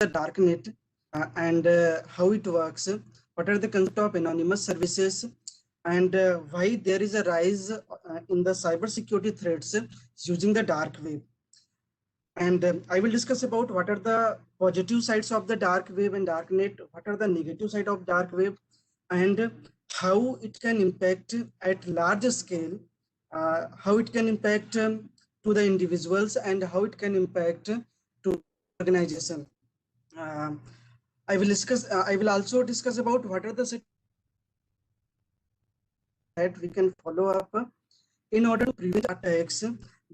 the darknet and how it works, what are the concept of anonymous services, and why there is a rise in the cybersecurity threats using the dark web. And I will discuss about what are the positive sides of the dark web and darknet, what are the negative side of dark web, and how it can impact at large scale, how it can impact to the individuals, and how it can impact to organization. I will discuss. I will also discuss about what are the that we can follow up in order to prevent attacks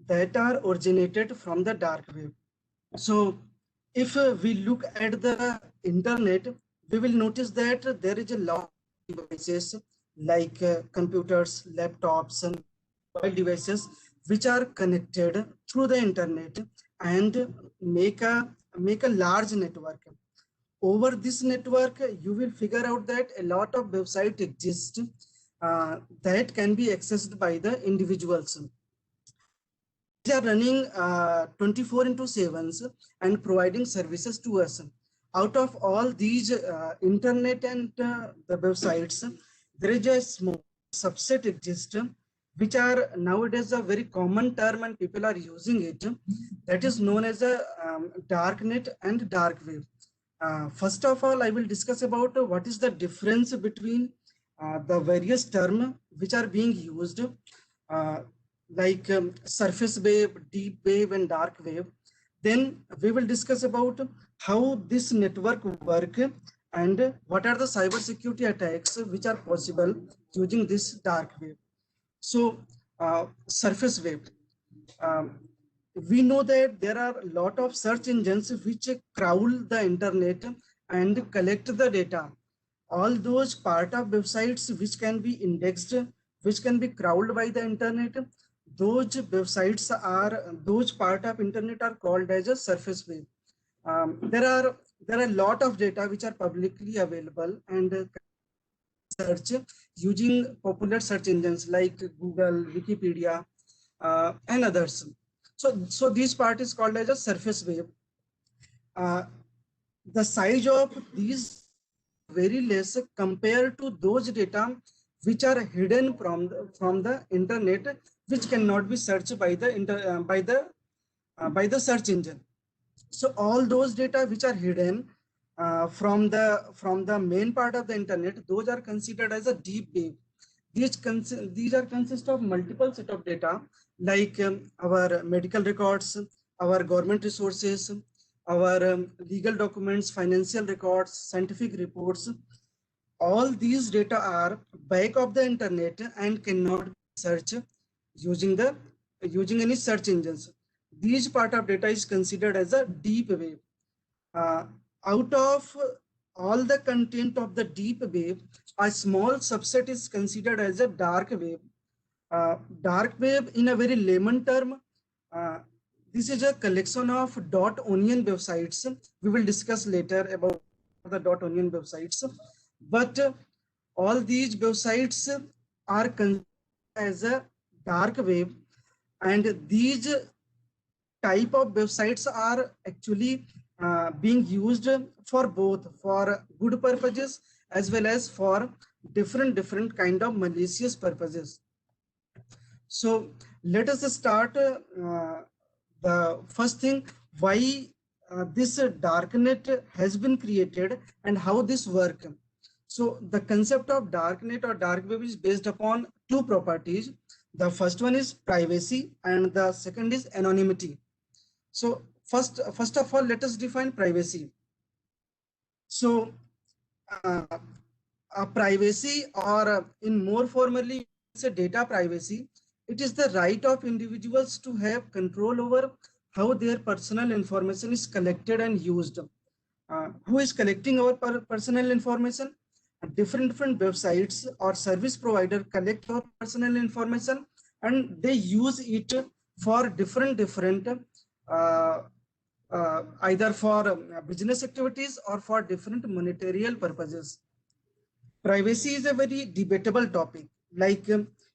that are originated from the dark web. So if we look at the internet, we will notice that there is a lot of devices like computers, laptops, and mobile devices which are connected through the internet and make a large network. Over this network, you will figure out that a lot of websites exist that can be accessed by the individuals. They are running 24/7 and providing services to us. Out of all these internet and the websites, there is a small subset exist, which are nowadays a very common term and people are using it. That is known as a darknet and dark web. First of all, I will discuss about what is the difference between the various terms which are being used, like surface wave, deep wave, and dark wave. Then we will discuss about how this network work and what are the cybersecurity attacks which are possible using this dark wave. So surface wave. We know that there are a lot of search engines which crawl the internet and collect the data. All those part of websites which can be indexed, which can be crawled by the internet, those websites are, those part of internet are called as a surface web. There are a lot of data which are publicly available and search using popular search engines like Google, Wikipedia, and others. So this part is called as a surface web. The size of these very less compared to those data which are hidden from the internet, which cannot be searched by the search engine. So all those data which are hidden from the main part of the internet, those are considered as a deep web. These are consist of multiple set of data like our medical records, our government resources, our legal documents, financial records, scientific reports. All these data are back of the internet and cannot be searched using any search engines. These part of data is considered as a deep web. Out of all the content of the deep web, a small subset is considered as a dark web. Dark web, in a very layman term, this is a collection of .onion websites. We will discuss later about the .onion websites. But all these websites are considered as a dark web, and these type of websites are actually being used for both, for good purposes as well as for different kind of malicious purposes. So let us start the first thing, why this darknet has been created and how this works. So the concept of darknet or dark web is based upon two properties. The first one is privacy and the second is anonymity. So first of all, let us define privacy. So privacy, or in more formally, say data privacy, it is the right of individuals to have control over how their personal information is collected and used. Who is collecting our personal information? Different websites or service provider collect our personal information and they use it for different either for business activities or for different monetary purposes. Privacy is a very debatable topic. Like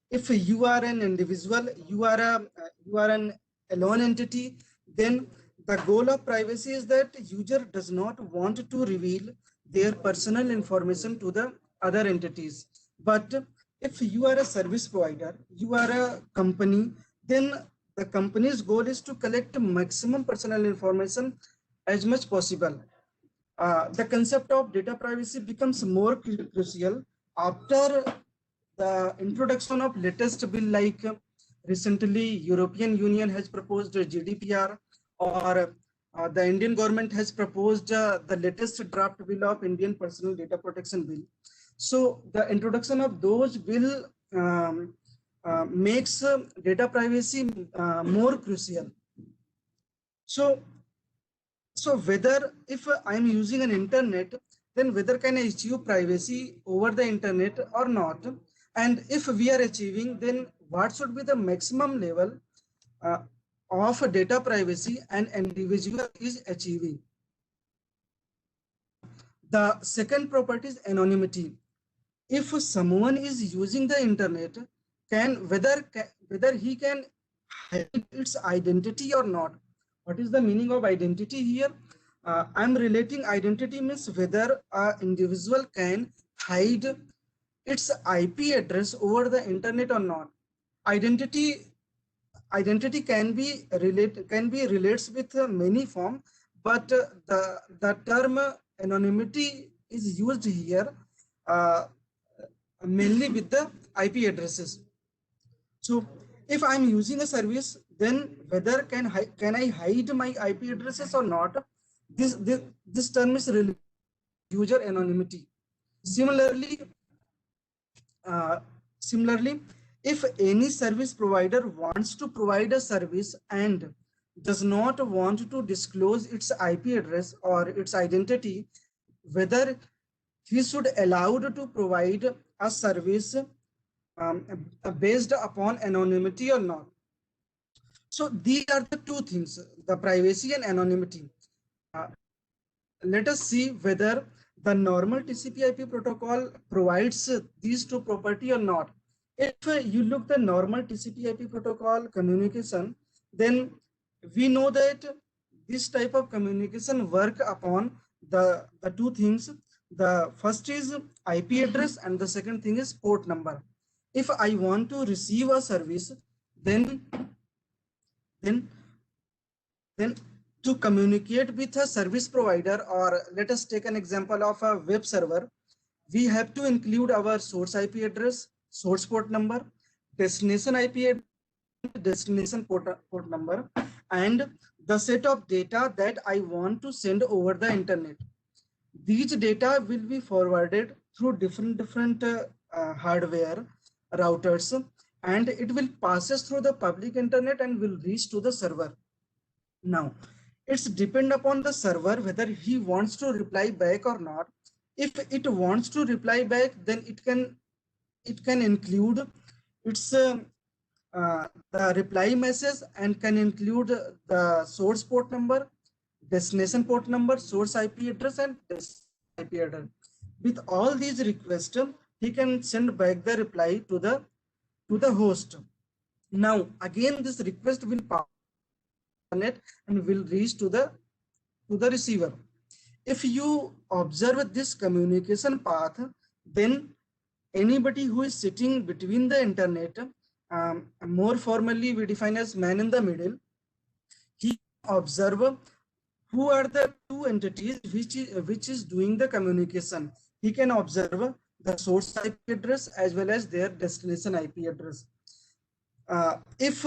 if you are an individual, you are an alone entity, then The goal of privacy is that user does not want to reveal their personal information to the other entities. But if you are a service provider, you are a company, then the company's goal is to collect maximum personal information as much possible. The concept of data privacy becomes more crucial after the introduction of latest bill, like recently European Union has proposed GDPR, or the Indian government has proposed the latest draft bill of Indian Personal Data Protection Bill. So the introduction of those bill makes data privacy more crucial. So whether if I'm using an internet, then whether can I achieve privacy over the internet or not? And if we are achieving, then what should be the maximum level uh, of data privacy an individual is achieving? The second property is anonymity. If someone is using the internet, whether he can hide its identity or not. What is the meaning of identity here? I'm relating identity means whether an individual can hide its IP address over the internet or not. Identity can be relates with many form, but the term anonymity is used here mainly with the IP addresses. So if I'm using a service, then whether can I hide my IP addresses or not? This term is really user anonymity. Similarly, if any service provider wants to provide a service and does not want to disclose its IP address or its identity, whether he should allowed to provide a service based upon anonymity or not. So these are the two things, the privacy and anonymity. Let us see whether the normal TCP/IP protocol provides these two property or not. If you look the normal TCP/IP protocol communication, then we know that this type of communication work upon the two things. The first is IP address and the second thing is port number. If I want to receive a service, then to communicate with a service provider, or let us take an example of a web server, we have to include our source IP address, source port number, destination IP address, destination port number, and the set of data that I want to send over the internet. These data will be forwarded through different hardware routers, and it will passes through the public internet and will reach to the server. Now it's depend upon the server whether he wants to reply back or not. If it wants to reply back, then it can include its the reply message and can include the source port number, destination port number, source IP address, and IP address. With all these requests, he can send back the reply to the host. Now again, this request will pass and will reach to the receiver. If you observe this communication path, then anybody who is sitting between the internet, more formally we define as man in the middle, he observe who are the two entities which is doing the communication. He can observe the source IP address as well as their destination IP address. If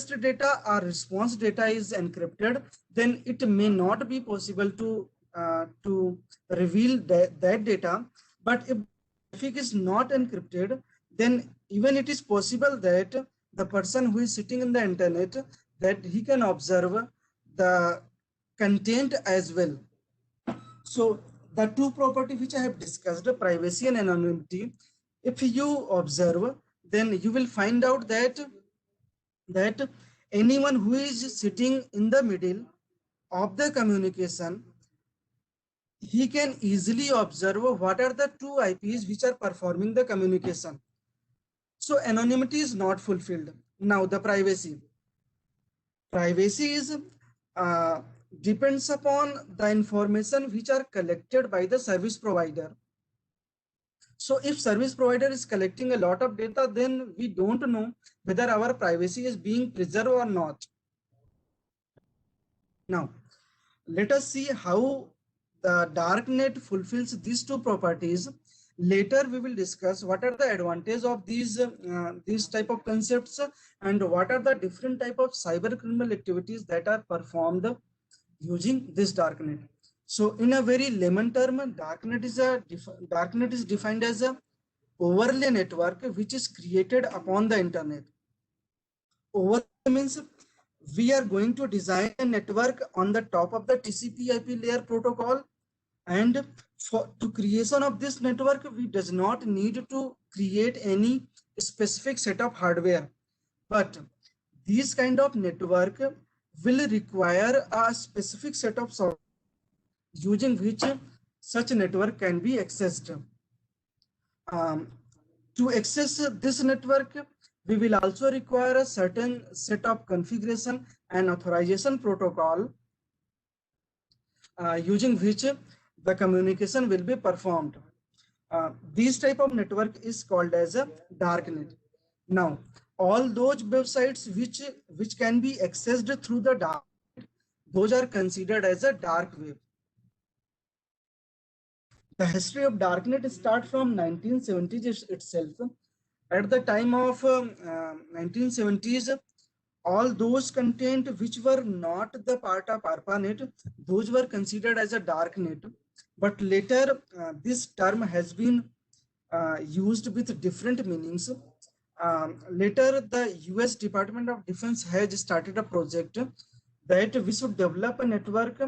the data or response data is encrypted, then it may not be possible to reveal that data. But if traffic is not encrypted, then even it is possible that the person who is sitting in the internet, that he can observe the content as well. So the two properties which I have discussed, privacy and anonymity, if you observe, then you will find out that anyone who is sitting in the middle of the communication, he can easily observe what are the two IPs which are performing the communication. So anonymity is not fulfilled. Now the privacy. Privacy is depends upon the information which are collected by the service provider. So if service provider is collecting a lot of data, then we don't know whether our privacy is being preserved or not. Now, let us see how the darknet fulfills these two properties. Later, we will discuss what are the advantages of these type of concepts and what are the different type of cyber criminal activities that are performed using this darknet. So, in a very layman term, darknet is defined as a overlay network which is created upon the internet. Overlay means we are going to design a network on the top of the TCP/IP layer protocol, and for to creation of this network, we does not need to create any specific set of hardware, but this kind of network will require a specific set of software using which such network can be accessed. To access this network, we will also require a certain set of configuration and authorization protocol using which the communication will be performed. This type of network is called as a darknet. Now, all those websites which can be accessed through the dark, those are considered as a dark web. The history of darknet starts from 1970s itself. At the time of 1970s, all those content which were not the part of ARPANET, those were considered as a darknet. But later, this term has been used with different meanings. Later, the US Department of Defense has started a project that we should develop a network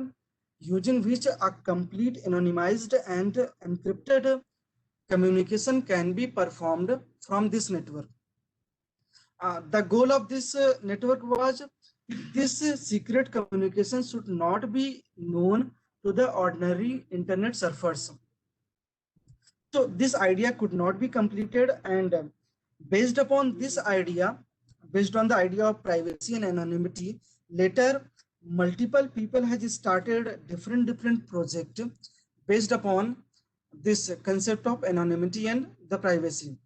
using which a complete anonymized and encrypted communication can be performed from this network. The goal of this network was this secret communication should not be known to the ordinary internet surfers. So this idea could not be completed, and based upon this idea, based on the idea of privacy and anonymity, later multiple people has started different project based upon this concept of anonymity and the privacy.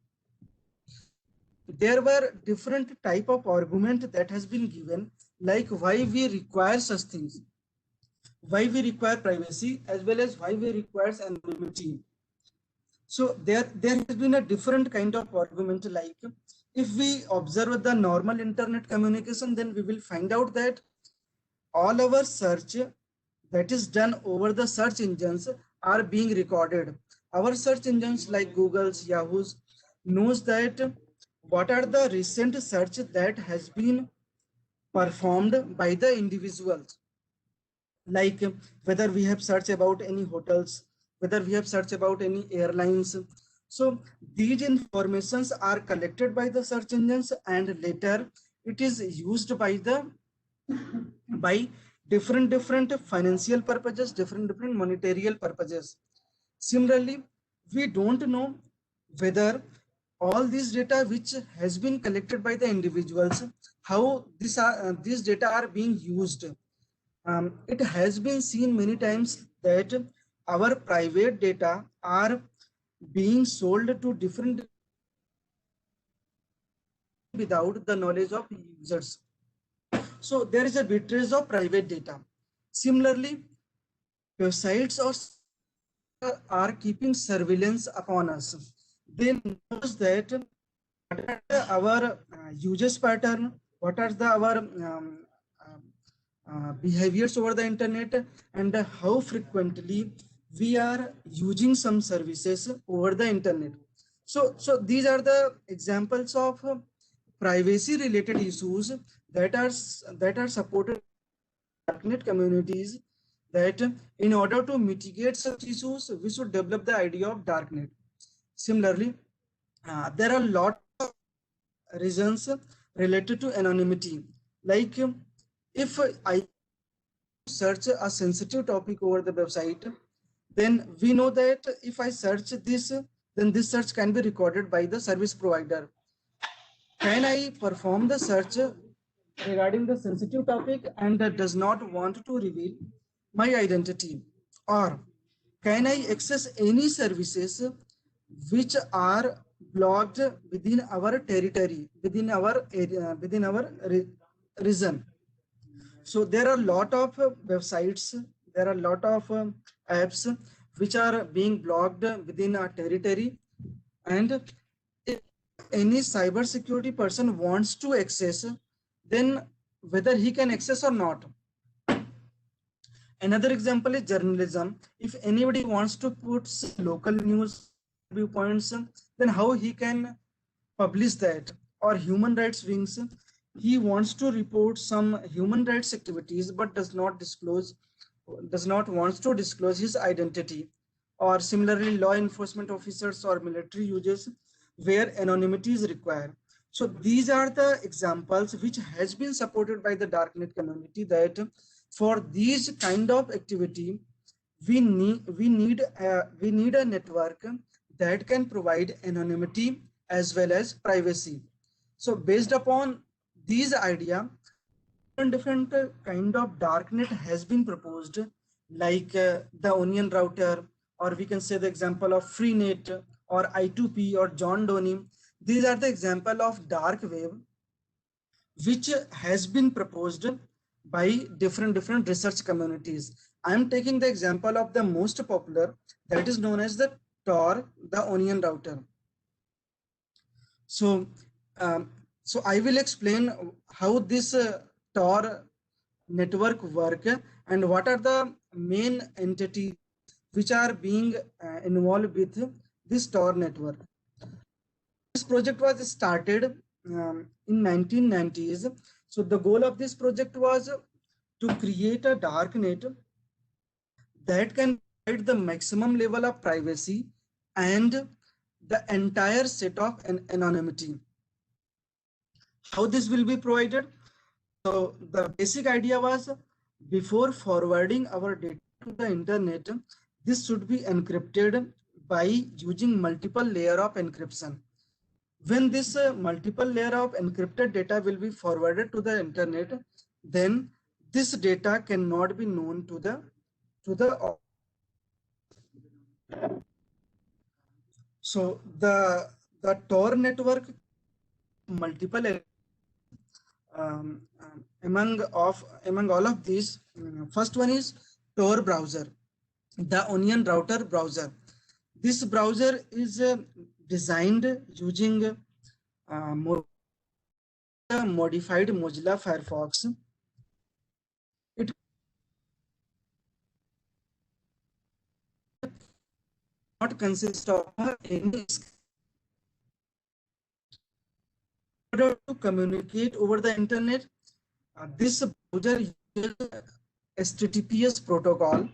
There were different type of argument that has been given, like why we require such things, why we require privacy, as well as why we require anonymity. So there has been a different kind of argument. Like if we observe the normal internet communication, then we will find out that all our search that is done over the search engines are being recorded. Our search engines like Google's, Yahoo's knows that what are the recent search that has been performed by the individuals, like whether we have searched about any hotels, whether we have searched about any airlines. So these informations are collected by the search engines, and later it is used by different financial purposes, different monetary purposes. Similarly, we don't know whether all this data which has been collected by the individuals, how these data are being used. It has been seen many times that our private data are being sold to different without the knowledge of users. So there is a betrayal of private data. Similarly, websites are keeping surveillance upon us. They knows that what are our users pattern, what are our behaviors over the internet, and how frequently we are using some services over the internet. So these are the examples of privacy related issues that are supported by darknet communities, that in order to mitigate such issues, we should develop the idea of darknet. Similarly, there are a lot of reasons related to anonymity. Like if I search a sensitive topic over the website, then we know that if I search this, then this search can be recorded by the service provider. Can I perform the search regarding the sensitive topic and does not want to reveal my identity? Or can I access any services which are blocked within our territory, within our area, within our region? So there are a lot of websites, there are a lot of apps which are being blocked within our territory. And if any cyber security person wants to access, then whether he can access or not. Another example is journalism. If anybody wants to put local news viewpoints, then how he can publish that? Or human rights wings, he wants to report some human rights activities but does not wants to disclose his identity. Or similarly, law enforcement officers or military users where anonymity is required. So these are the examples which has been supported by the darknet community, that for these kind of activity we need a network that can provide anonymity as well as privacy. So based upon these idea, different kind of darknet has been proposed, like the onion router, or we can say the example of freenet or I2P or John Doney. These are the example of dark web which has been proposed by different research communities. I am taking the example of the most popular, that is known as the Tor, the onion router. So so I will explain how this Tor network work and what are the main entities which are being involved with this Tor network. This project was started in 1990s. So the goal of this project was to create a dark net that can provide the maximum level of privacy and the entire set of anonymity. How this will be provided? So the basic idea was, before forwarding our data to the internet, this should be encrypted by using multiple layer of encryption. When this multiple layer of encrypted data will be forwarded to the internet, then this data cannot be known to the so the Tor network multiple among all of these. First one is Tor browser, the onion router browser. This browser is designed using modified Mozilla Firefox. It not consist of any order to communicate over the internet. This browser uses HTTPS protocol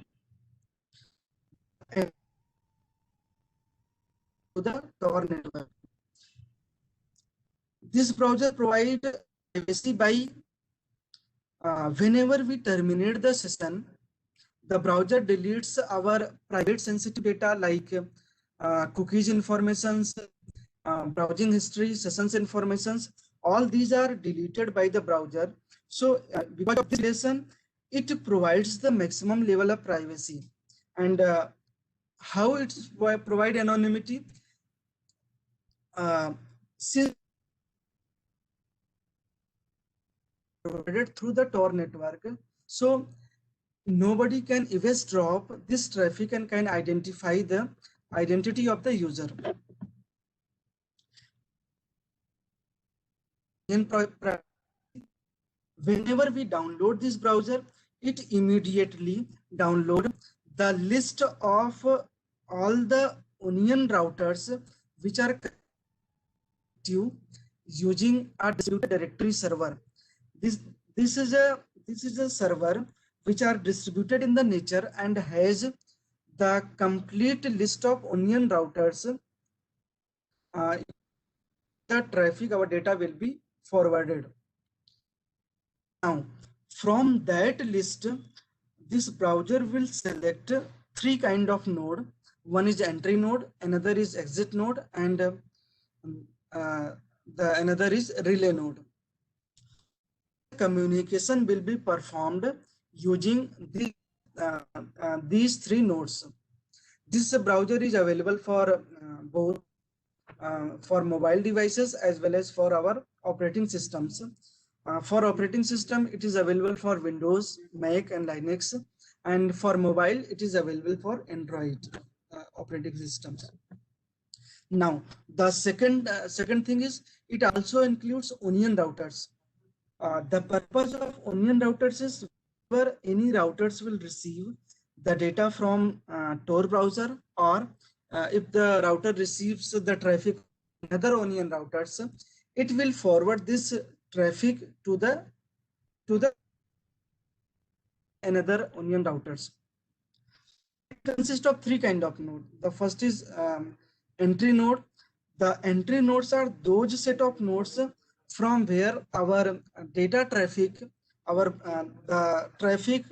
and to the Tor network. This browser provides privacy by whenever we terminate the session, the browser deletes our private sensitive data like cookies informations, browsing history, sessions informations. All these are deleted by the browser. So because of this relation, it provides the maximum level of privacy. And how it provide anonymity? Since provided through the Tor network, so nobody can eavesdrop this traffic and can identify the identity of the user. Whenever we download this browser, it immediately download the list of all the onion routers which are using a distributed directory server. This is a server which are distributed in the nature and has the complete list of onion routers. The traffic, our data will be forwarded. Now, from that list, this browser will select three kind of node. One is entry node, another is exit node, and the another is relay node. communication will be performed using these three nodes. This browser is available for both for mobile devices as well as for our operating systems. For operating system, it is available for Windows, Mac, and Linux, and for mobile, it is available for Android operating systems. Now, the second thing is it also includes onion routers. The purpose of onion routers is where any routers will receive the data from Tor browser, or if the router receives the traffic from another onion routers, it will forward this traffic to the another onion routers. It consists of three kind of node. The first is entry node. The entry nodes are those set of nodes from where our data traffic, the traffic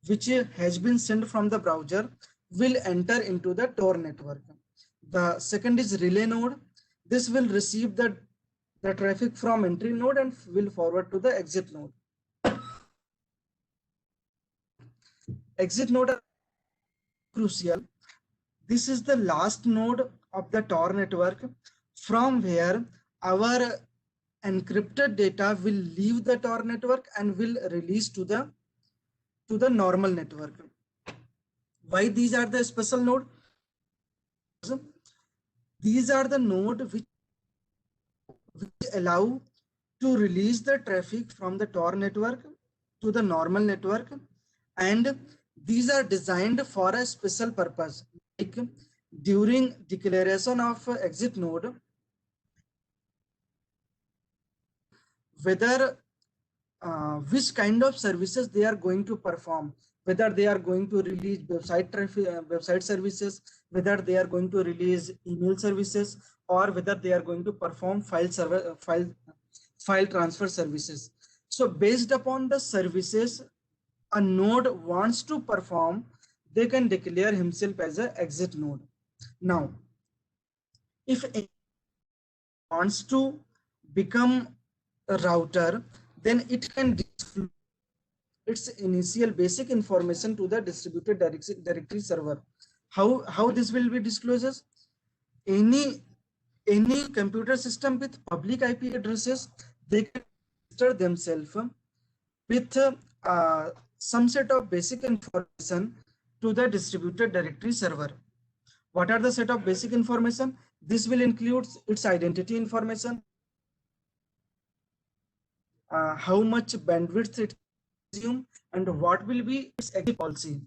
which has been sent from the browser will enter into the Tor network. The second is relay node. This will receive the traffic from entry node and will forward to the exit node. Exit node are crucial. This is the last node of the Tor network from where our encrypted data will leave the Tor network and will release to the normal network. Why these are the special node? These are the node which allow to release the traffic from the Tor network to the normal network, and these are designed for a special purpose, like during declaration of exit node, whether which kind of services they are going to perform, whether they are going to release website traffic, website services, whether they are going to release email services, or whether they are going to perform file transfer services. So based upon the services a node wants to perform, they can declare himself as an exit node. Now, if anyone wants to become a router, then it can disclose its initial basic information to the distributed directory server. How this will be disclosed? Any computer system with public IP addresses, they can register themselves with some set of basic information to the distributed directory server. What are the set of basic information? This will include its identity information, how much bandwidth it consumes, and what will be its exit policy.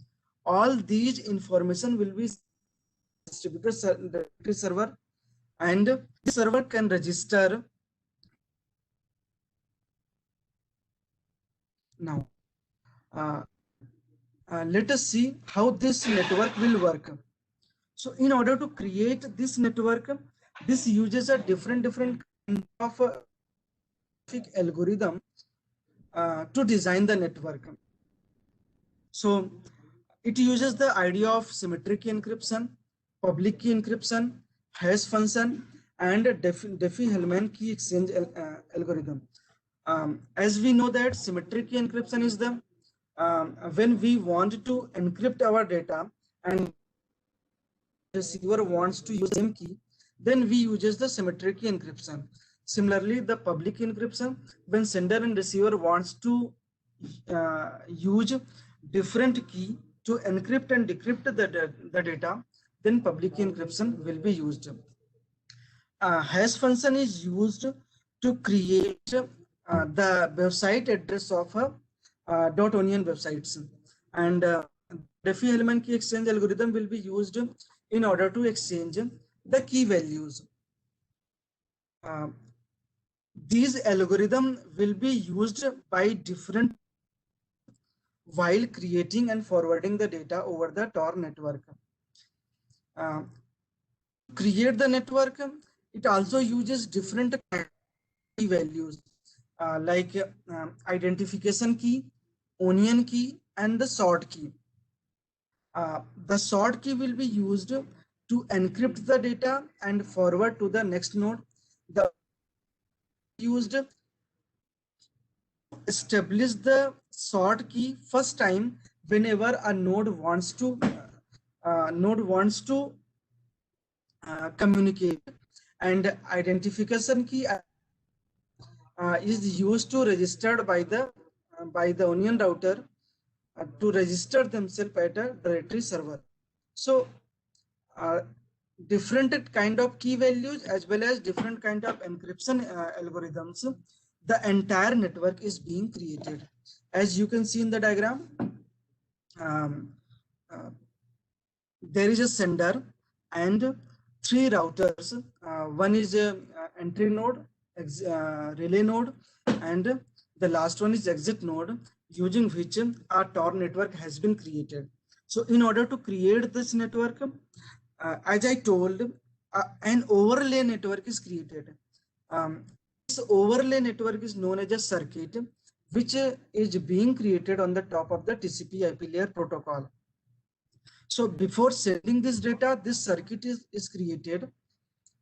All these information will be distributed directory server, and the server can register. Now, let us see how this network will work. So in order to create this network, this uses a different kind of algorithm to design the network. So it uses the idea of symmetric key encryption, public key encryption, hash function, and Diffie-Hellman key exchange algorithm. As we know that symmetric key encryption is the when we want to encrypt our data and receiver wants to use same key, then we uses the symmetric key encryption. Similarly, the public key encryption, when sender and receiver wants to use different key to encrypt and decrypt the data, then public key encryption will be used. Hash function is used to create the website address of .onion websites, and Diffie-Hellman key exchange algorithm will be used in order to exchange the key values. These algorithms will be used by different while creating and forwarding the data over the Tor network. Create the network, it also uses different key values like identification key, onion key, and the sort key. The sort key will be used to encrypt the data and forward to the next node. The used establish the sort key first time whenever a node wants to communicate, and identification key is used to registered by the onion router to register themselves at a directory server. So uh, different kind of key values as well as different kind of encryption algorithms, the entire network is being created. As you can see in the diagram, um, uh, there is a sender and three routers. One is a entry node, relay node, and the last one is exit node, using which a Tor network has been created. So in order to create this network, as I told, an overlay network is created. This overlay network is known as a circuit, which is being created on the top of the TCP/IP layer protocol. So before sending this data, this circuit is created.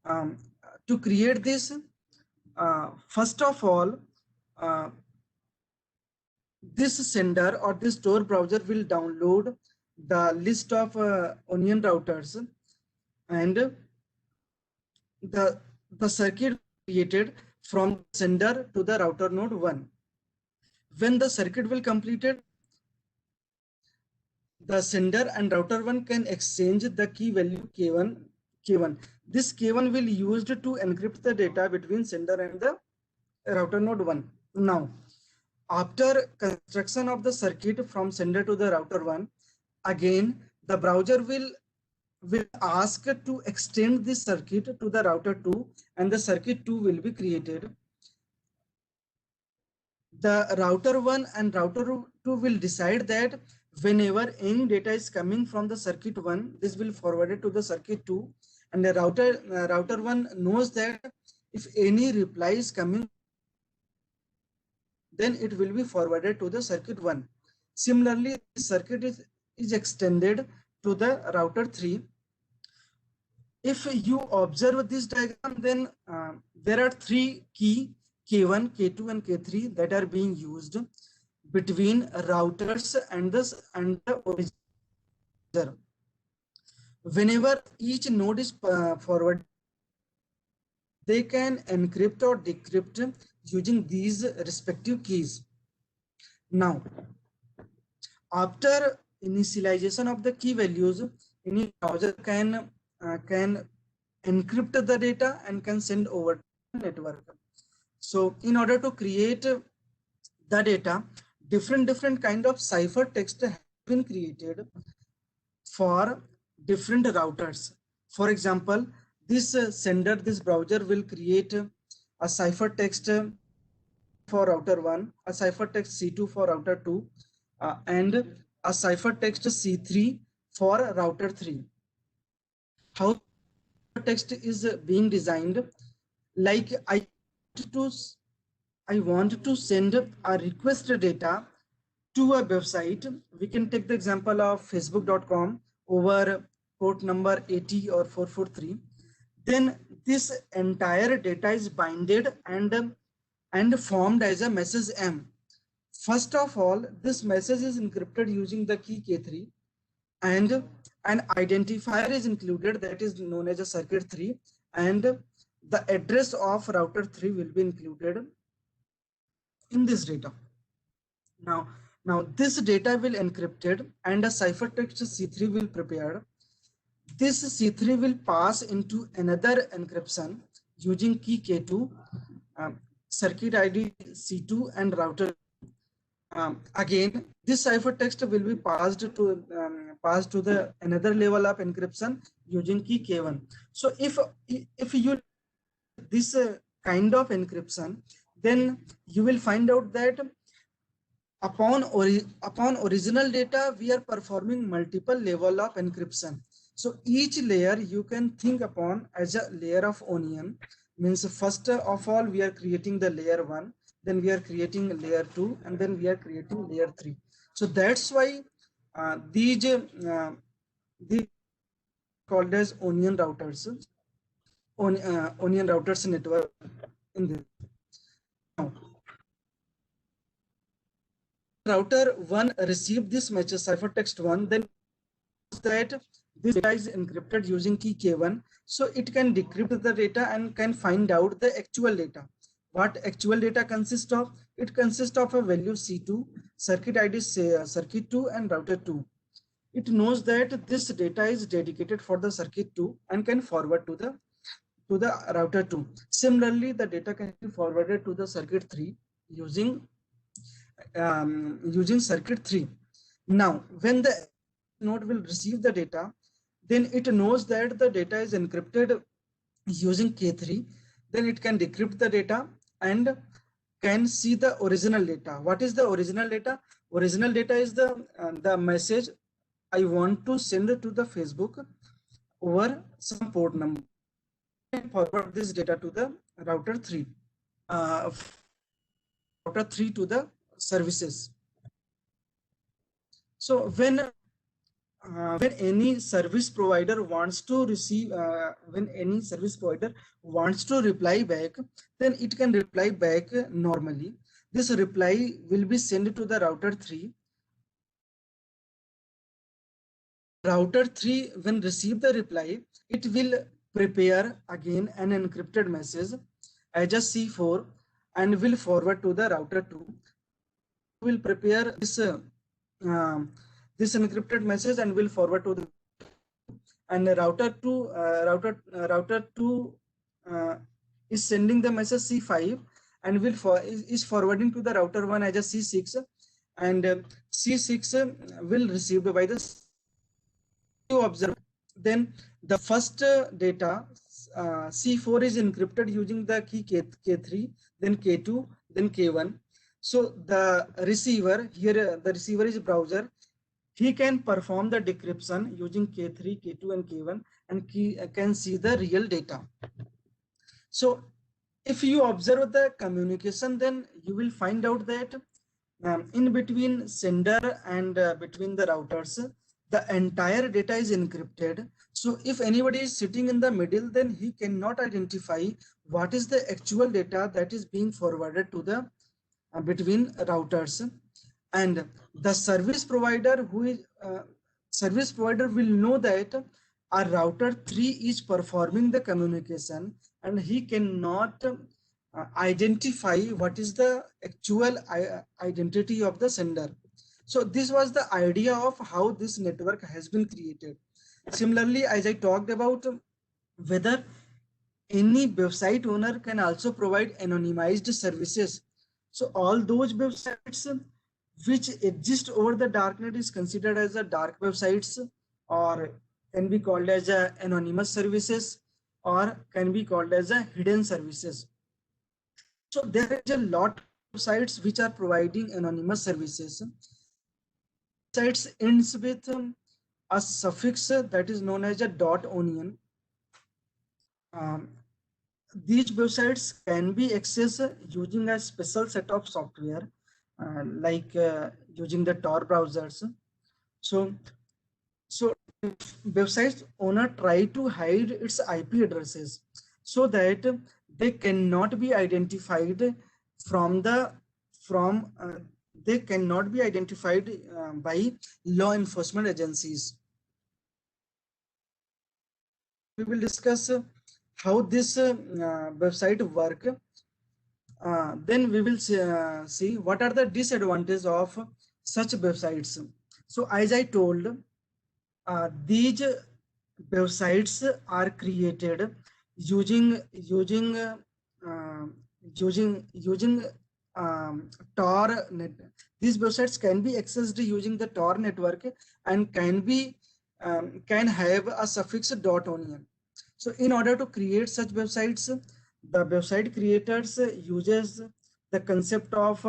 To create this, first of all, uh, this sender or this Tor browser will download the list of onion routers, and the circuit created from sender to the router node 1. When the circuit will completed, the sender and router 1 can exchange the key value K1. This K1 will used to encrypt the data between sender and the router node 1. Now, after construction of the circuit from sender to the router 1, again the browser will ask to extend this circuit to the router 2, and the circuit 2 will be created. The router 1 and router 2 will decide that whenever any data is coming from the circuit 1, this will forward it to the circuit 2, and the router 1 knows that if any reply is coming, then it will be forwarded to the circuit 1. Similarly, the circuit is extended to the router 3. If you observe this diagram, then there are three key K1, K2, and K3 that are being used between routers and the originator. Whenever each node is forwarded, they can encrypt or decrypt using these respective keys. Now, after initialization of the key values, any browser can encrypt the data and can send over to the network. So in order to create the data, different kind of ciphertext have been created for different routers. For example, this this browser will create a ciphertext for router 1, a ciphertext C2 for router 2, and a ciphertext C3 for router 3. How text is being designed? Like I want to send a request data to a website. We can take the example of facebook.com over port number 80 or 443. Then this entire data is binded and formed as a message M. First of all, this message is encrypted using the key K3, and an identifier is included that is known as a circuit 3, and the address of router 3 will be included in this data. Now this data will encrypted and a ciphertext C3 will prepared. This C3 will pass into another encryption using key K2, circuit ID C2, and router. Again, this ciphertext will be passed to the another level of encryption using key K1. So if you this kind of encryption, then you will find out that upon original data, we are performing multiple level of encryption. So each layer you can think upon as a layer of onion. Means first of all, we are creating the layer 1, then we are creating layer 2, and then we are creating layer 3. So that's why these called as onion routers, onion routers network in this. Now, router 1 received this message ciphertext 1, then that this data is encrypted using key K1, so it can decrypt the data and can find out the actual data. What actual data consists of? It consists of a value C2, circuit ID say circuit 2 and router 2. It knows that this data is dedicated for the circuit 2 and can forward to the router 2. Similarly, the data can be forwarded to the circuit 3 using using circuit 3. Now, when the node will receive the data, then it knows that the data is encrypted using K3. Then it can decrypt the data and can see the original data. What is the original data? Original data is the message I want to send to the Facebook over some port number and forward this data to the router 3. Router 3 to the services. So when any service provider wants to receive, when any service provider wants to reply back, then it can reply back normally. This reply will be sent to the router 3. Router 3, when receive the reply, it will prepare again an encrypted message as a C4 and will forward to the router 2. Will prepare this this encrypted message and will forward to the and router 2 is sending the message C5 and is forwarding to the router 1 as a C6, and C6 will received by the observer. Then the first data C4 is encrypted using the key K3, then K2, then K1. So the receiver here, the receiver is browser. He can perform the decryption using K3, K2, and K1 and can see the real data. So if you observe the communication, then you will find out that in between sender and between the routers, the entire data is encrypted. So if anybody is sitting in the middle, then he cannot identify what is the actual data that is being forwarded to the between routers. And the service provider will know that a router 3 is performing the communication, and he cannot identify what is the actual identity of the sender. So this was the idea of how this network has been created. Similarly, as I talked about whether any website owner can also provide anonymized services. So all those websites which exist over the darknet is considered as a dark websites, or can be called as a anonymous services, or can be called as a hidden services. So there is a lot of sites which are providing anonymous services. Sites ends with a suffix that is known as a .onion. These websites can be accessed using a special set of software like using the Tor browsers. So websites owner try to hide its IP addresses so that they cannot be identified they cannot be identified by law enforcement agencies. We will discuss how this website work. Then we will see what are the disadvantages of such websites. So as I told, these websites are created using Tor net. These websites can be accessed using the Tor network and can have a suffix .onion. So in order to create such websites, the website creators uses the concept of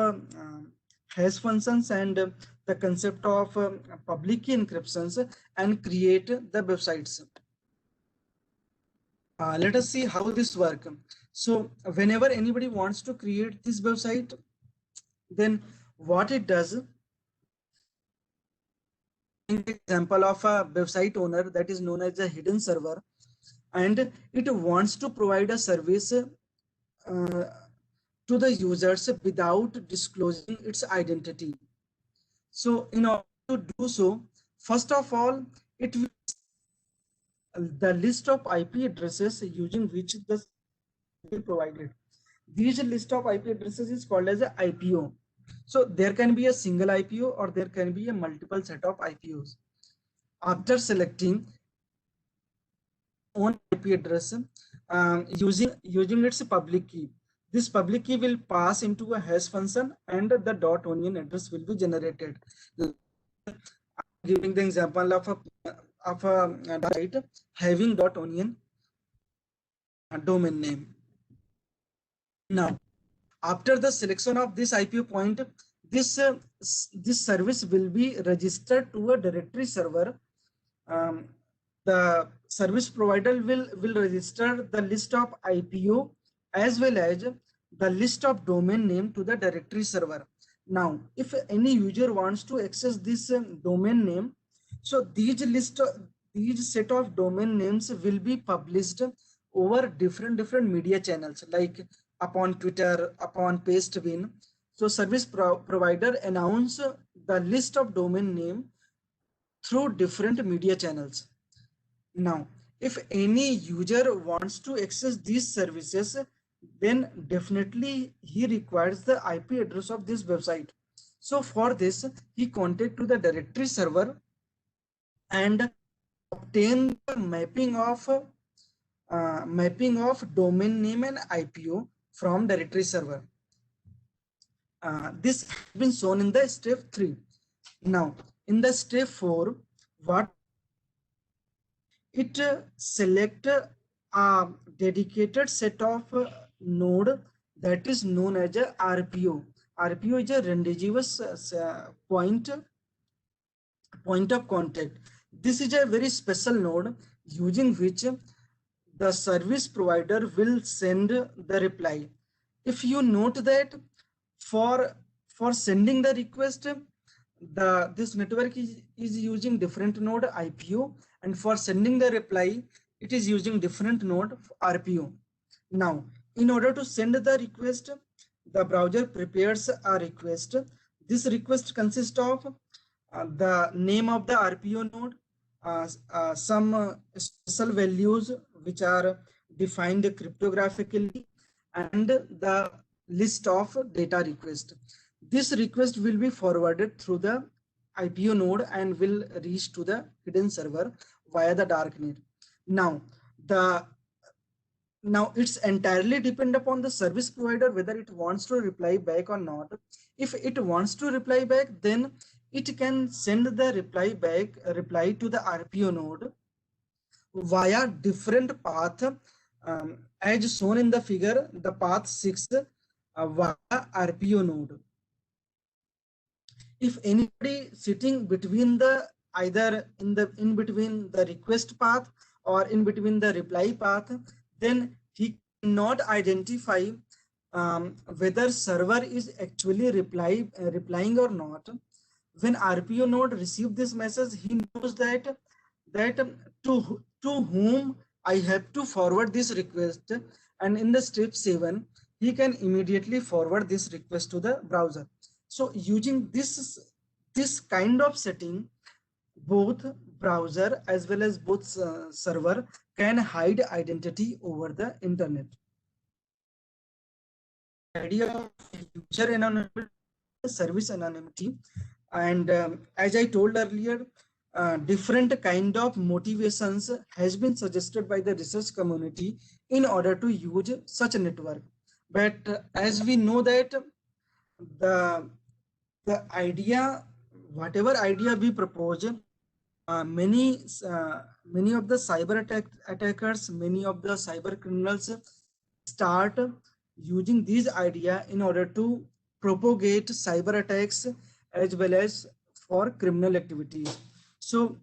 hash functions and the concept of public key encryptions and create the websites. Let us see how this works. So whenever anybody wants to create this website, then what it does, in the example of a website owner that is known as a hidden server, and it wants to provide a service to the users without disclosing its identity. So in order to do so, first of all, it will the list of IP addresses using which the will provided. These list of IP addresses is called as a IPO. So there can be a single IPO or there can be a multiple set of IPOs. After selecting own IP address using its public key, this public key will pass into a hash function and the .onion address will be generated. Giving the example of a site having .onion domain name. Now, after the selection of this IPO point, this service will be registered to a directory server. The service provider will register the list of IPO as well as the list of domain name to the directory server. Now, if any user wants to access this domain name, so these set of domain names will be published over different media channels like upon Twitter, upon Pastebin. So service provider announce the list of domain name through different media channels. Now, if any user wants to access these services, then definitely he requires the IP address of this website. So for this, he contact to the directory server and obtain the mapping of domain name and IPO from directory server. This has been shown in the step 3. Now, in the step 4, what it select a dedicated set of node that is known as a RPO. RPO is a rendezvous point of contact. This is a very special node using which the service provider will send the reply. If you note that for sending the request, this network is using different node IPO, and for sending the reply it is using different node RPO. Now, in order to send the request, the browser prepares a request. This request consists of the name of the RPO node, some special values which are defined cryptographically, and the list of data request. This request will be forwarded through the IPO node and will reach to the hidden server via the darknet. Now, it's entirely depend upon the service provider whether it wants to reply back or not. If it wants to reply back, then it can send the reply to the RPO node via different path, as shown in the figure, the path 6 via RPO node. If anybody sitting between the either in between the request path or in between the reply path, then he cannot identify whether server is actually replying or not. When RPO node receives this message, he knows that to whom I have to forward this request, and in the step 7 he can immediately forward this request to the browser. So using this kind of setting, both browser as well as both server can hide identity over the internet. Idea of user anonymity, service anonymity, and as I told earlier, different kind of motivations has been suggested by the research community in order to use such a network. But as we know that the idea, whatever idea we propose, many of the cyber attackers, many of the cyber criminals start using these idea in order to propagate cyber attacks as well as for criminal activities. So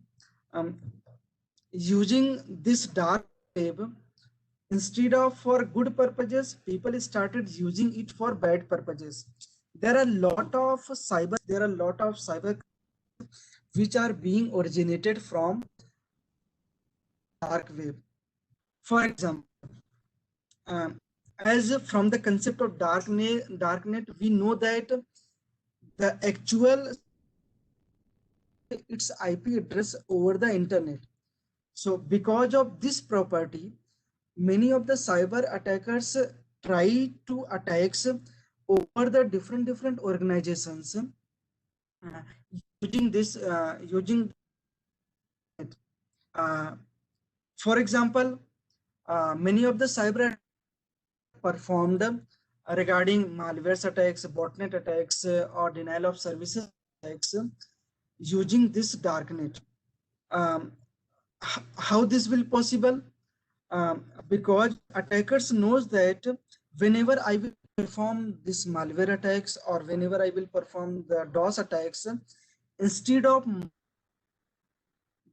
using this dark web, instead of for good purposes, people started using it for bad purposes. There are a lot of cyber which are being originated from dark web. For example, as from the concept of darknet, we know that the actual its IP address over the internet. So because of this property, many of the cyber attackers try to attacks over the different organizations using this using it. For example, many of the cyber performed regarding malware attacks, botnet attacks, or denial of services attacks using this darknet. Um, how this will possible? Because attackers knows that whenever I will perform this malware attacks or whenever I will perform the DOS attacks, instead of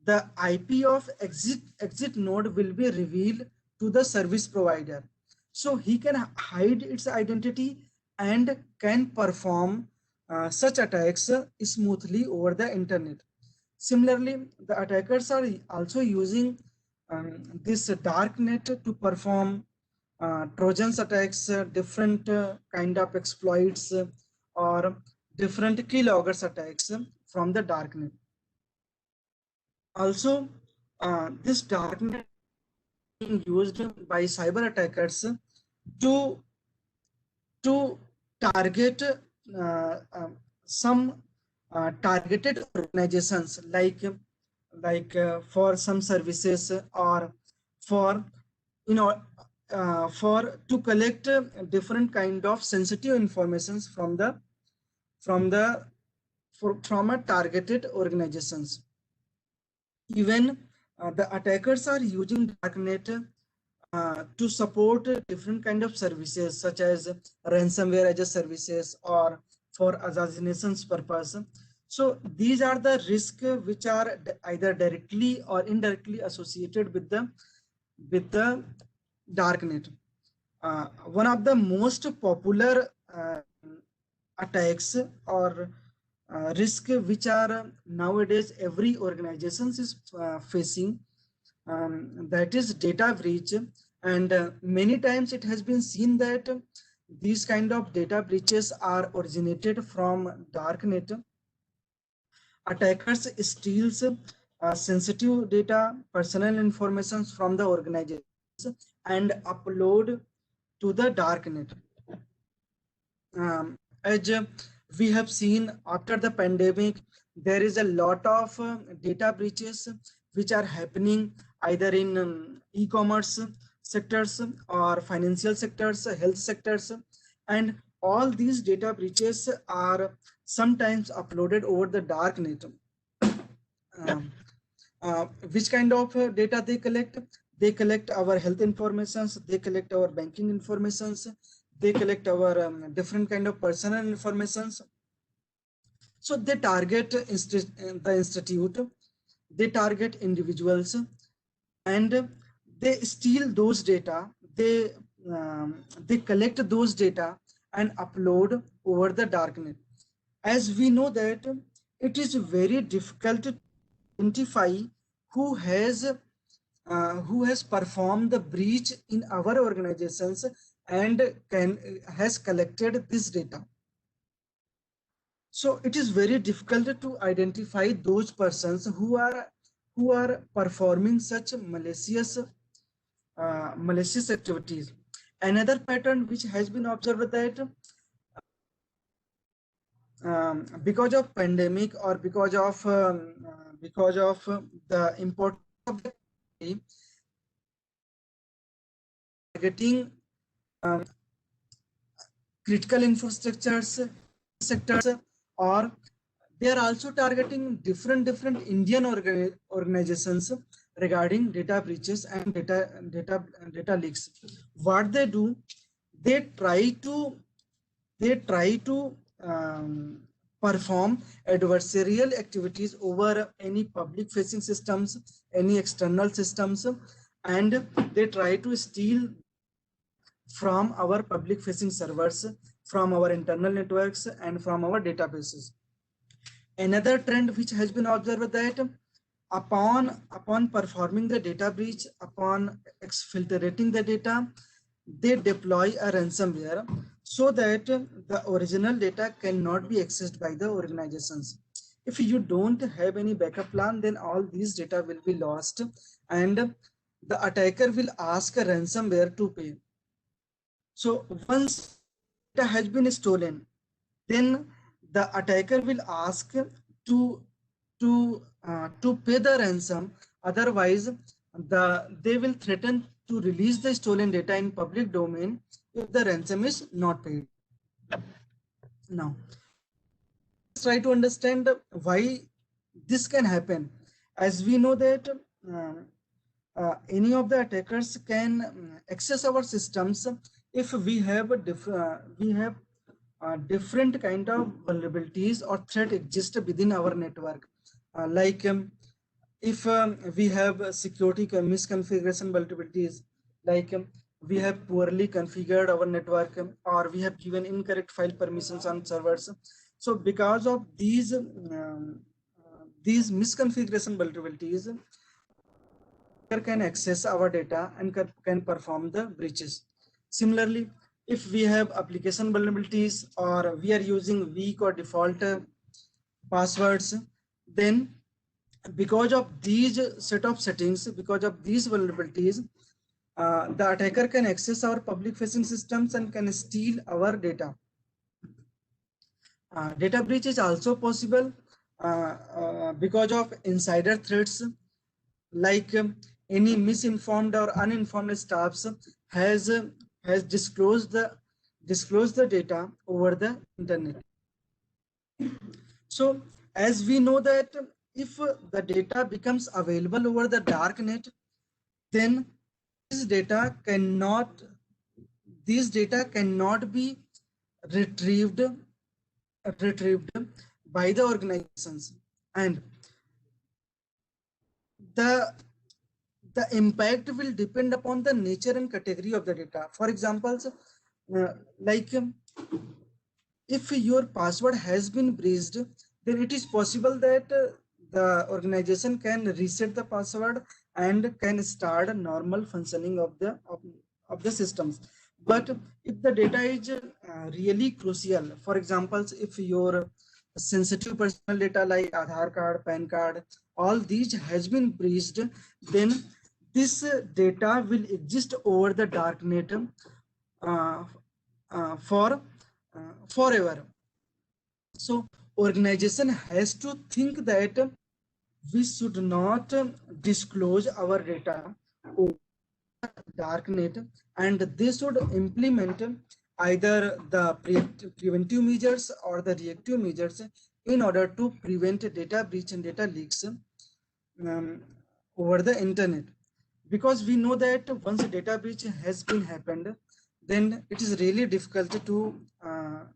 the IP of exit node will be revealed to the service provider. So he can hide its identity and can perform such attacks smoothly over the internet. Similarly, the attackers are also using this dark net to perform Trojans attacks, different kind of exploits or different keyloggers attacks from the darknet. Also, this darknet being used by cyber attackers to target some targeted organizations like for some services or for for to collect different kind of sensitive informations from the from the from a targeted organizations. Even the attackers are using darknet to support different kind of services such as ransomware as a services or for assassinations purpose. So these are the risks which are either directly or indirectly associated with the darknet. One of the most popular attacks or risk which are nowadays every organization is facing, that is data breach. And many times it has been seen that these kind of data breaches are originated from darknet. Attackers steals sensitive data, personal information from the organization and upload to the darknet. As we have seen after the pandemic, there is a lot of data breaches which are happening either in e-commerce sectors or financial sectors, health sectors, and all these data breaches are sometimes uploaded over the darknet. Which kind of data they collect? They collect our health informations, they collect our banking informations, they collect our different kind of personal informations. So they target the institute, they target individuals, and they steal those data. They collect those data and upload over the darknet. As we know that it is very difficult to identify who has performed the breach in our organizations and has collected this data. So it is very difficult to identify those persons who are performing such malicious activities. Another pattern which has been observed that because of pandemic or because of the importance of the targeting critical infrastructures sectors, or they are also targeting different Indian organizations regarding data breaches and data leaks. What they do, they try to perform adversarial activities over any public facing systems, any external systems, and they try to steal from our public facing servers, from our internal networks, and from our databases. Another trend which has been observed that upon performing the data breach, upon exfiltrating the data, they deploy a ransomware so that the original data cannot be accessed by the organizations. If you don't have any backup plan, then all these data will be lost, and the attacker will ask a ransomware to pay. So once data has been stolen, then the attacker will ask to pay the ransom. Otherwise, they will threaten to release the stolen data in public domain if the ransom is not paid. Now, let's try to understand why this can happen. As we know that any of the attackers can access our systems if we have different kind of vulnerabilities or threat exist within our network. Like if we have security misconfiguration vulnerabilities, like we have poorly configured our network, or we have given incorrect file permissions on servers. So because of these misconfiguration vulnerabilities, can access our data and can perform the breaches. Similarly, if we have application vulnerabilities or we are using weak or default passwords, then because of these set of settings, because of these vulnerabilities, the attacker can access our public facing systems and can steal our data. Data breach is also possible because of insider threats, like any misinformed or uninformed staffs has disclosed the data over the internet. So as we know that if the data becomes available over the dark net, then this data cannot be retrieved by the organizations, and the impact will depend upon the nature and category of the data. For example, like if your password has been breached, then it is possible that the organization can reset the password and can start a normal functioning of the systems. But if the data is really crucial, for example, if your sensitive personal data like Aadhaar card, PAN card, all these has been breached, then this data will exist over the darknet for forever. So organization has to think that we should not disclose our data over darknet, and they should implement either the preventive measures or the reactive measures in order to prevent data breach and data leaks over the internet. Because we know that once a data breach has been happened, then it is really difficult to um,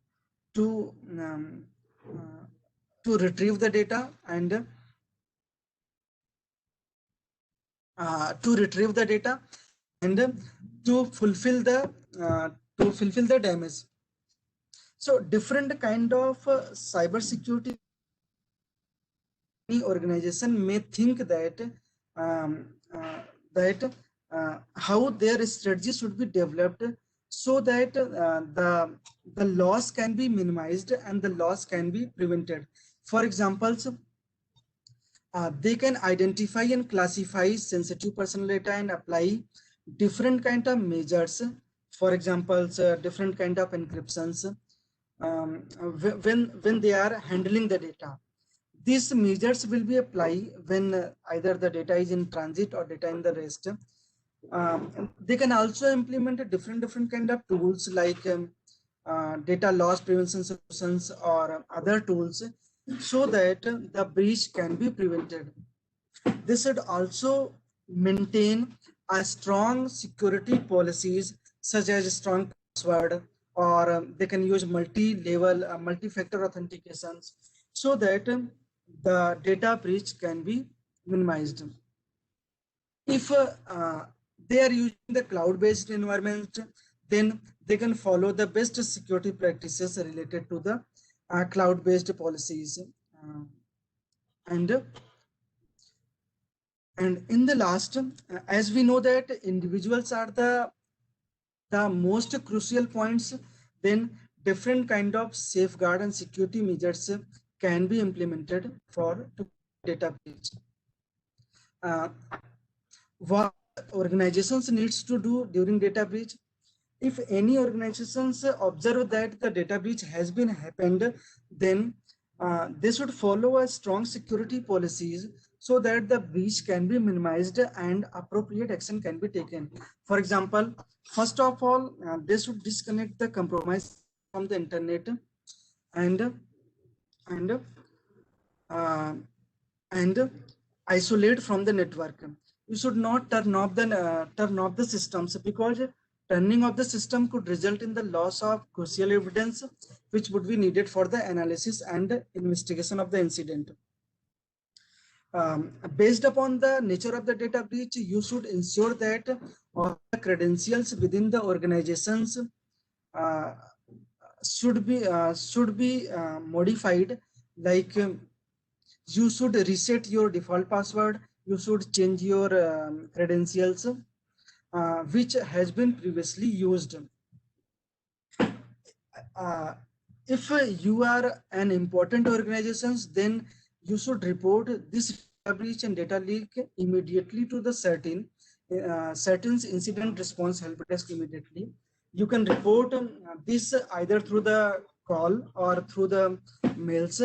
to retrieve the data and to fulfill the damage. So different kind of cyber security organization may think that um, uh, that how their strategy should be developed so that the loss can be minimized and the loss can be prevented. For example, they can identify and classify sensitive personal data and apply different kind of measures. For example, different kind of encryptions when they are handling the data. These measures will be applied when either the data is in transit or data in the rest. They can also implement a different kind of tools like data loss prevention solutions or other tools so that the breach can be prevented. They should also maintain a strong security policies such as strong password, or they can use multi-level, multi-factor authentications so that the data breach can be minimized. If they are using the cloud-based environment, then they can follow the best security practices related to the cloud-based policies. And in the last, as we know that individuals are the most crucial points, then different kind of safeguard and security measures can be implemented for data breach. What organizations needs to do during data breach? If any organizations observe that the data breach has been happened, then they should follow a strong security policies so that the breach can be minimized and appropriate action can be taken. For example, first of all, they should disconnect the compromise from the internet and and uh, and isolate from the network. You should not turn off the systems, because turning off the system could result in the loss of crucial evidence which would be needed for the analysis and investigation of the incident. Based upon the nature of the data breach, you should ensure that all the credentials within the organizations uh, should be modified. Like you should reset your default password. You should change your credentials which has been previously used. If you are an important organization, then you should report this data breach and data leak immediately to the CERT-In's incident response help desk immediately. You can report this either through the call or through the mails.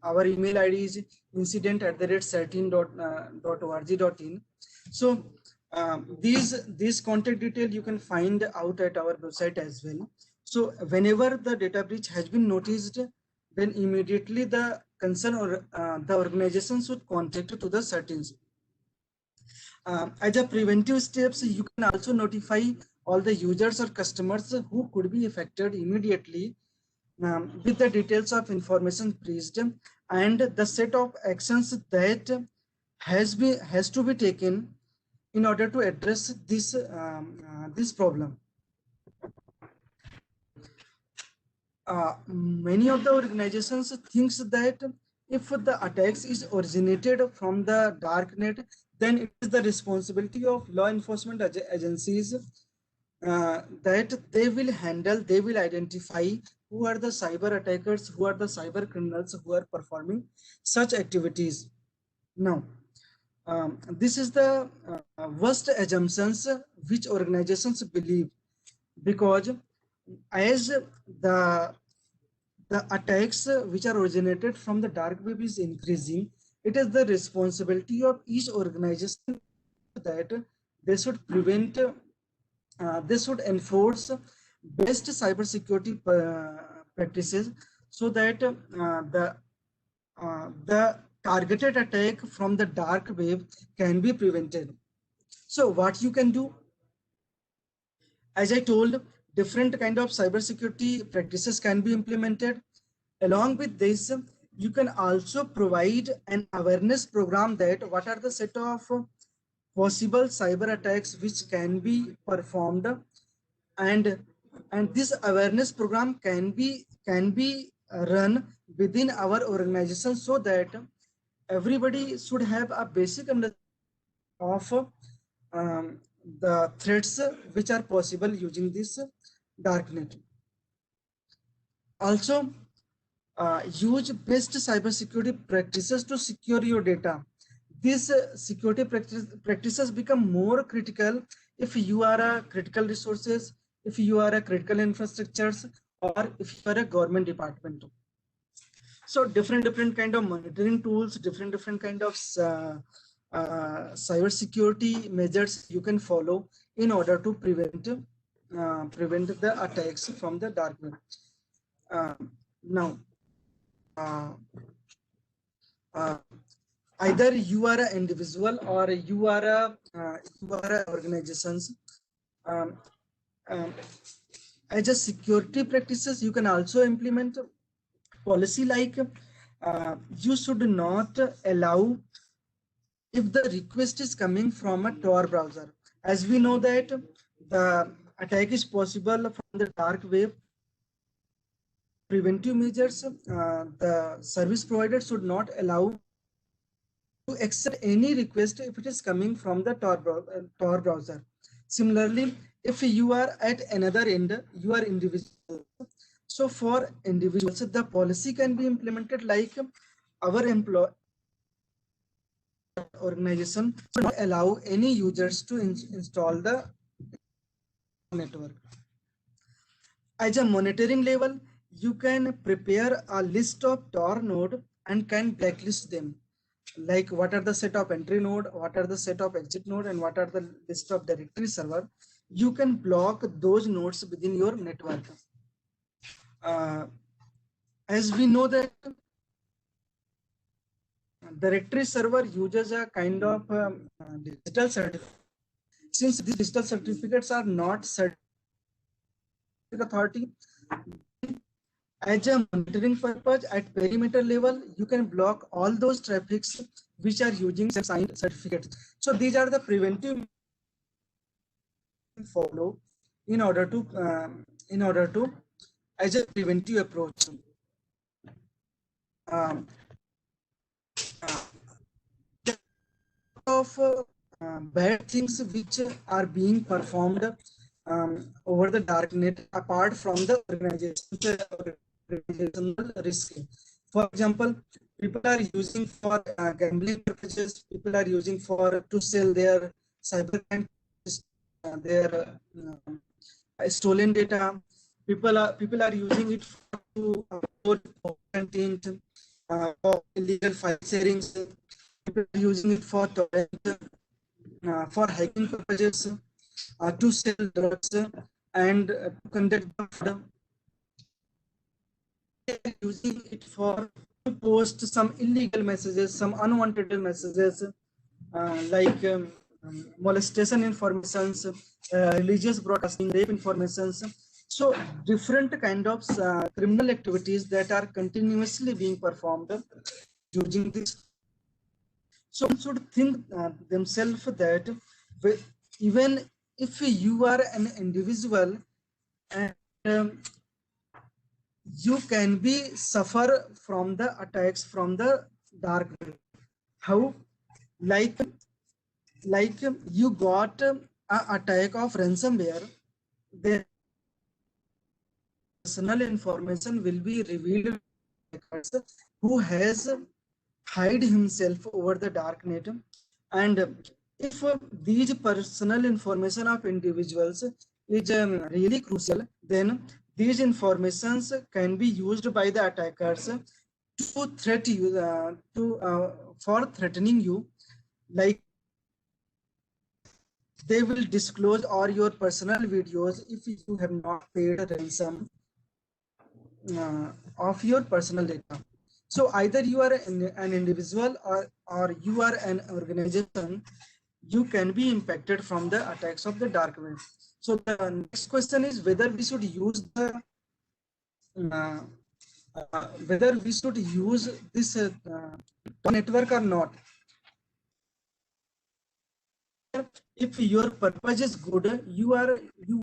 Our email ID is incident@certin.org.in. So these contact detail you can find out at our website as well. So whenever the data breach has been noticed, then immediately the concern or the organization should contact to the CERT-Ins. As a preventive steps, you can also notify all the users or customers who could be affected immediately with the details of information breached and the set of actions that has to be taken in order to address this problem. Many of the organizations thinks that if the attacks is originated from the dark net, then it is the responsibility of law enforcement agencies that they will identify who are the cyber attackers, who are the cyber criminals who are performing such activities. Now, this is the worst assumptions which organizations believe, because as the attacks which are originated from the dark web is increasing, it is the responsibility of each organization that they should prevent, they should enforce best cybersecurity practices so that the targeted attack from the dark web can be prevented. So what you can do, as I told, different kind of cybersecurity practices can be implemented. Along with this, you can also provide an awareness program that what are the set of possible cyber attacks which can be performed, and this awareness program can be run within our organization so that everybody should have a basic understanding of the threats which are possible using this darknet. Also, use best cybersecurity practices to secure your data. These security practices become more critical if you are a critical resources, if you are a critical infrastructures, or if you are a government department. So different kind of monitoring tools, different kind of cyber security measures you can follow in order to prevent the attacks from the dark web. Now, either you are an individual or you are a organizations. Um, um, as a security practices, you can also implement policy like you should not allow if the request is coming from a Tor browser. As we know that the attack is possible from the dark web, preventive measures, the service provider should not allow to accept any request if it is coming from the Tor browser. Similarly, if you are at another end, you are individual, So for individuals, the policy can be implemented like our employee organization should not allow any users to install the network. As a monitoring level, you can prepare a list of Tor node and can blacklist them. Like what are the set of entry node, what are the set of exit node, and what are the list of directory server. You can block those nodes within your network. As we know that directory server uses a kind of digital certificate. Since these digital certificates are not certificate authority, as a monitoring purpose at perimeter level, you can block all those traffics which are using signed certificates. So these are the preventive follow in order to as a preventive approach. Um, of bad things which are being performed over the darknet apart from the organizational risk. For example, people are using for gambling purposes, people are using for to sell their cybercrime, their stolen data. People are using it to upload content, for illegal file sharings. People are using it for torrent, for hacking purposes, to sell drugs and to conduct fraud. They are using it for to post some illegal messages, some unwanted messages, like molestation informations, religious broadcasting, rape informations. So different kind of criminal activities that are continuously being performed using this. So one should think themselves that even if you are an individual and you can be suffer from the attacks from the dark web. How? Like you got a attack of ransomware, their personal information will be revealed who has hide himself over the dark net. And if these personal information of individuals is really crucial, then these informations can be used by the attackers to threat you, for threatening you. Like they will disclose all your personal videos if you have not paid a ransom of your personal data. So either you are an individual or you are an organization, you can be impacted from the attacks of the dark web. So the next question is whether we should use the whether we should use this network or not. If your purpose is good, you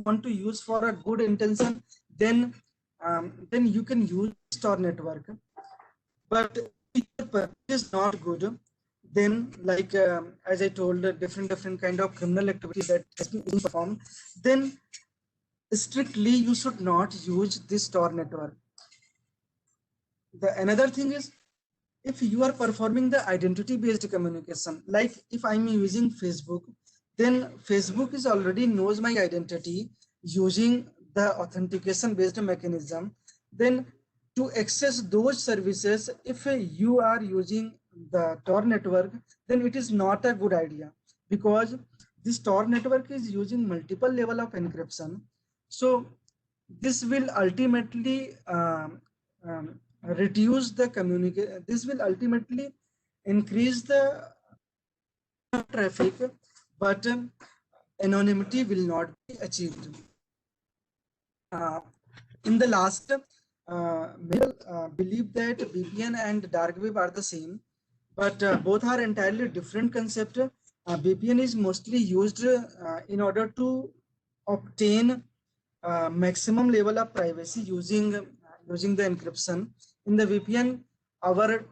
want to use for a good intention, then you can use Tor network. But if your purpose is not good, then like as I told, different kind of criminal activity that has been performed, then strictly you should not use this Tor network. The another thing is, if you are performing the identity based communication, like if I'm using Facebook, then Facebook is already knows my identity using the authentication based mechanism. Then to access those services, if you are using the Tor network, then it is not a good idea, because this Tor network is using multiple level of encryption. So this will ultimately reduce the communication. This will ultimately increase the traffic, but anonymity will not be achieved. In the last, many believe that VPN and dark web are the same, but both are entirely different concept. VPN is mostly used in order to obtain maximum level of privacy using the encryption. In the VPN, our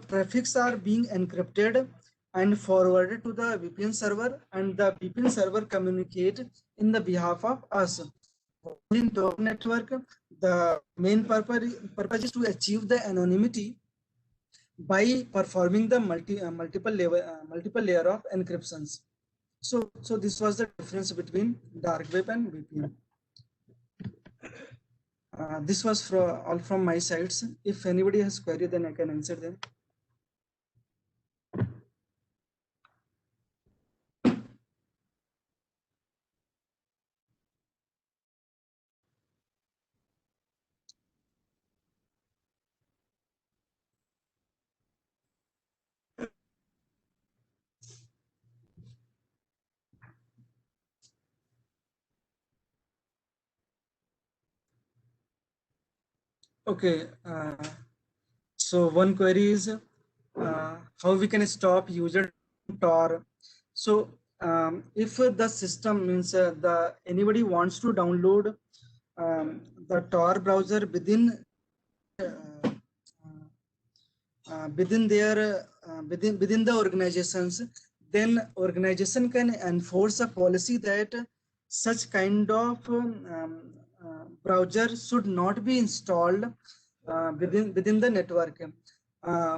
traffics are being encrypted and forwarded to the VPN server, and the VPN server communicate in the behalf of us. in Tor network, the main purpose is to achieve the anonymity by performing the multiple layer of encryptions. So this was the difference between dark web and VPN. This was all from my sides. If anybody has query, then I can answer them. Okay. So one query is how we can stop user Tor. So if the system means anybody wants to download the Tor browser within within the organizations, then organization can enforce a policy that such kind of browser should not be installed within the network.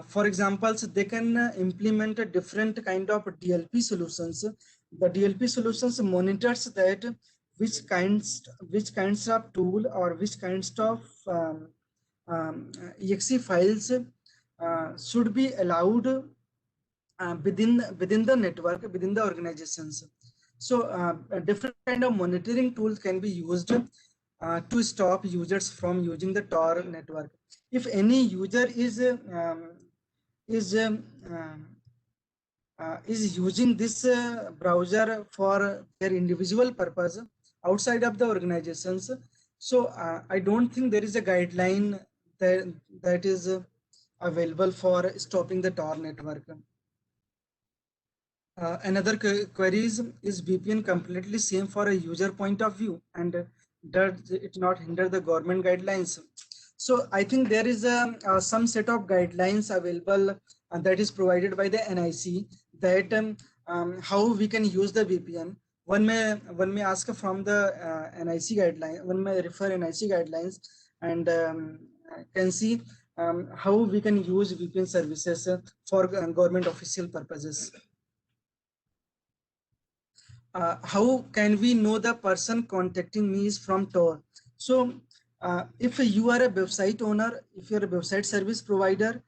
For example, they can implement a different kind of DLP solutions. The DLP solutions monitors that which kinds of tool or which kinds of exe files should be allowed within the network, within the organizations. So different kind of monitoring tools can be used to stop users from using the Tor network. If any user is using this browser for their individual purpose outside of the organizations, so I don't think there is a guideline that is available for stopping the Tor network. Another query is VPN completely same for a user point of view, and does it not hinder the government guidelines? So I think there is some set of guidelines available that is provided by the NIC that how we can use the VPN. One may ask from the NIC guideline, one may refer NIC guidelines and can see how we can use VPN services for government official purposes. How can we know the person contacting me is from Tor? So if you are a website owner, if you're a website service provider,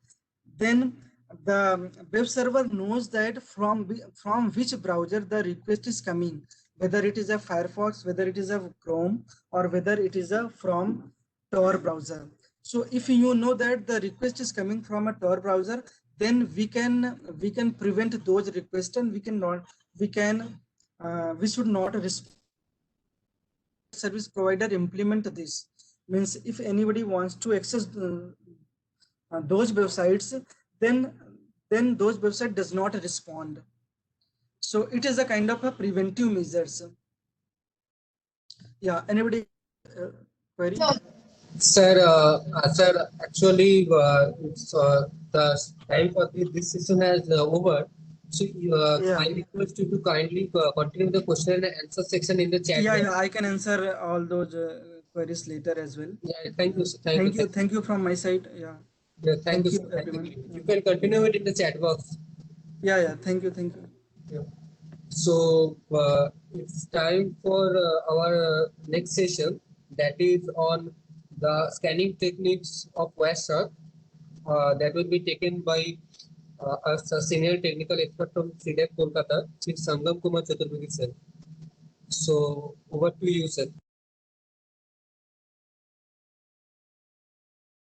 then the web server knows that from which browser the request is coming, whether it is a Firefox, whether it is a Chrome, or whether it is from Tor browser. So if you know that the request is coming from a Tor browser, then we can prevent those requests, and we should not service provider implement this. Means if anybody wants to access those websites, then those website does not respond. So it is a kind of a preventive measures. Yeah, anybody query? Sir, actually, it's the time for this session has over. So I request you to kindly continue the question and answer section in the chat. Yeah, I can answer all those queries later as well. Yeah, thank you. Thank you from my side. Yeah. Yeah, thank you, everyone. You can continue it in the chat box. Yeah. Thank you. Yeah. So it's time for our next session, that is on the scanning techniques of Wireshark. That will be taken by a senior technical expert from CDEC Kolkata, Chief Sangam Kumar Chaturvedi sir. So over to you, sir.